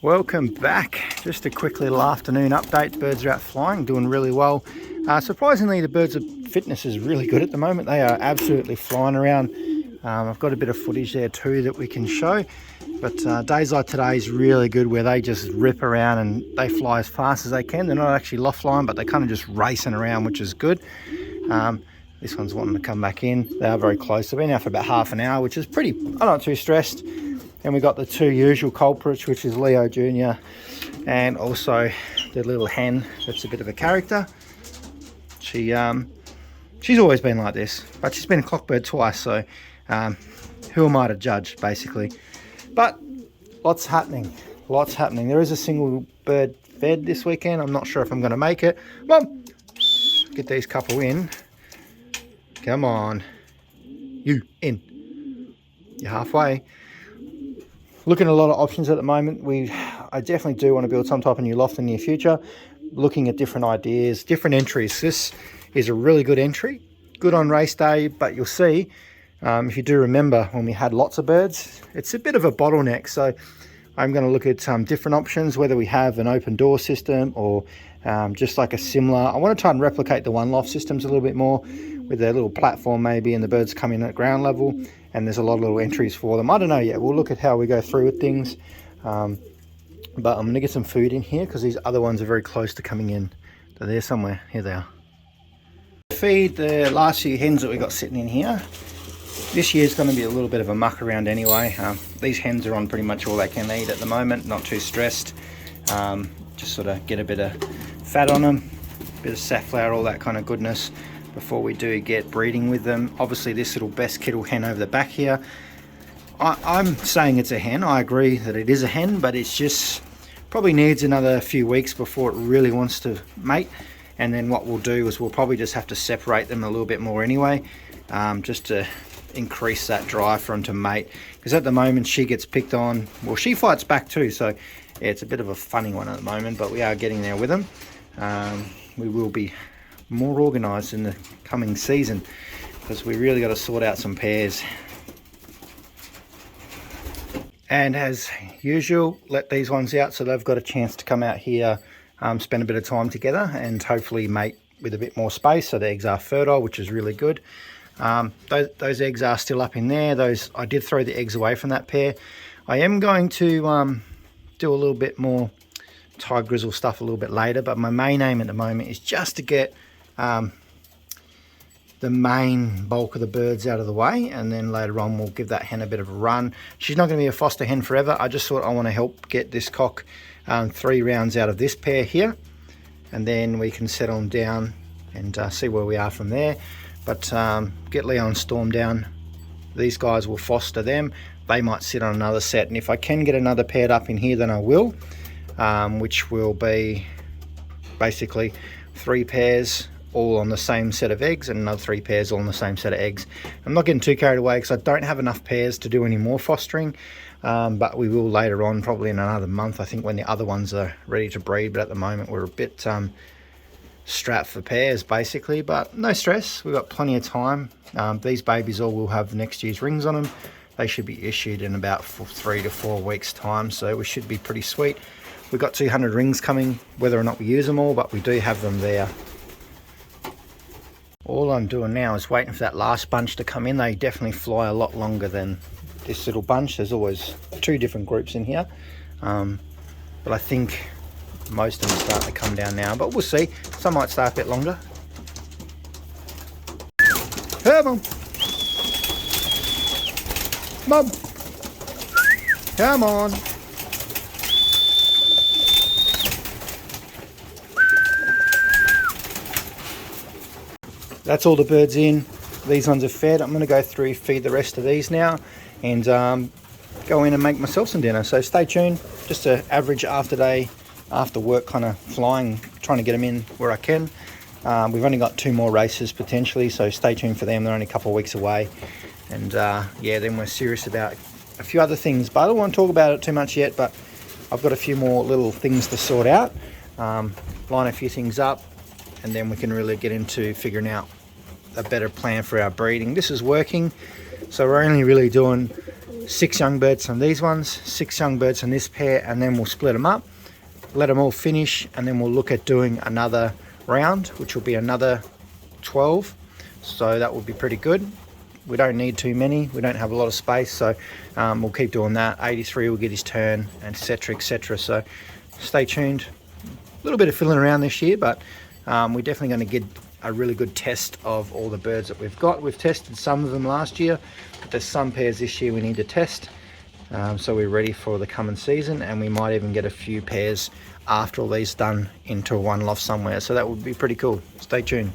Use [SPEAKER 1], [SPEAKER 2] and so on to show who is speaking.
[SPEAKER 1] Welcome back. Just a quick little afternoon update. The birds are out flying, doing really well. Surprisingly, the birds' fitness is really good at the moment. They are absolutely flying around. I've got a bit of footage there too that we can show. But days like today is really good where they just rip around and they fly as fast as they can. They're not actually loft flying, but they're kind of just racing around, which is good. This one's wanting to come back in. They are very close. They've been out for about half an hour, which is pretty, I'm not too stressed. And we got the two usual culprits, which is Leo Jr. and also the little hen that's a bit of a character. She's always been like this, but she's been a clockbird twice, so who am I to judge, basically? But lots happening. There is a single bird fed this weekend. I'm not sure if I'm going to make it. Mom, get these couple in. Come on, you in. You're halfway. Looking at a lot of options at the moment. I definitely do want to build some type of new loft in the near future. Looking at different ideas, different entries. This is a really good entry, good on race day, but you'll see, if you do remember when we had lots of birds, it's a bit of a bottleneck. So I'm going to look at different options, whether we have an open door system or just like a similar. I want to try and replicate the one loft systems a little bit more with their little platform maybe, and the birds come in at ground level, and there's a lot of little entries for them. I don't know yet. We'll look at how we go through with things. But I'm going to get some food in here because these other ones are very close to coming in. They're there somewhere. Here they are. Feed the last few hens that we got sitting in here. This year's going to be a little bit of a muck around anyway. These hens are on pretty much all they can eat at the moment. Not too stressed. Just sort of get a bit of fat on them, a bit of safflower, all that kind of goodness before we do get breeding with them. Obviously this little best kittle hen over the back here, I'm saying it's a hen. I agree that it is a hen, but it's just probably needs another few weeks before it really wants to mate. And then what we'll do is we'll probably just have to separate them a little bit more anyway, just to increase that drive for them to mate. Because at the moment she gets picked on, well, she fights back too, so yeah, it's a bit of a funny one at the moment, but we are getting there with them. We will be more organised in the coming season because we really got to sort out some pairs. And as usual, let these ones out so they've got a chance to come out here, spend a bit of time together and hopefully mate with a bit more space, so the eggs are fertile, which is really good. Those eggs are still up in there. I did throw the eggs away from that pair. I am going to do a little bit more Thai grizzle stuff a little bit later, but my main aim at the moment is just to get the main bulk of the birds out of the way, and then later on we'll give that hen a bit of a run. She's not going to be a foster hen forever. I just thought I want to help get this cock 3 rounds out of this pair here, and then we can settle them down and see where we are from there. But get Leo and Storm down. These guys will foster them. They might sit on another set, and if I can get another paired up in here, then I will, which will be basically 3 pairs all on the same set of eggs and another 3 pairs all on the same set of eggs. I'm not getting too carried away because I don't have enough pairs to do any more fostering, but we will later on, probably in another month, I think, when the other ones are ready to breed. But at the moment we're a bit strapped for pairs basically, but no stress, we've got plenty of time. These babies all will have next year's rings on them. They should be issued in about 3 to 4 weeks time, so we should be pretty sweet. We've got 200 rings coming, whether or not we use them all, but we do have them there. All I'm doing now is waiting for that last bunch to come in. They definitely fly a lot longer than this little bunch. There's always 2 different groups in here, but I think most of them are starting to come down now, but we'll see. Some might start a bit longer. Come on. Mum. Come on. That's all the birds in. These ones are fed. I'm going to go through, feed the rest of these now, and go in and make myself some dinner. So stay tuned. Just an average after work kind of flying, trying to get them in where I can. We've only got 2 more races potentially, so stay tuned for them. They're only a couple of weeks away. And yeah, then we're serious about a few other things, but I don't want to talk about it too much yet, but I've got a few more little things to sort out, line a few things up, and then we can really get into figuring out a better plan for our breeding. This is working, so we're only really doing 6 young birds from these ones, 6 young birds from this pair, and then we'll split them up, let them all finish, and then we'll look at doing another round, which will be another 12. So that will be pretty good. We don't need too many, we don't have a lot of space, so we'll keep doing that. 83 will get his turn, etc, etc. So stay tuned. A little bit of fiddling around this year, but we're definitely going to get a really good test of all the birds that we've got. We've tested some of them last year, but there's some pairs this year we need to test. So we're ready for the coming season, and we might even get a few pairs after all these done into one loft somewhere. So that would be pretty cool. Stay tuned.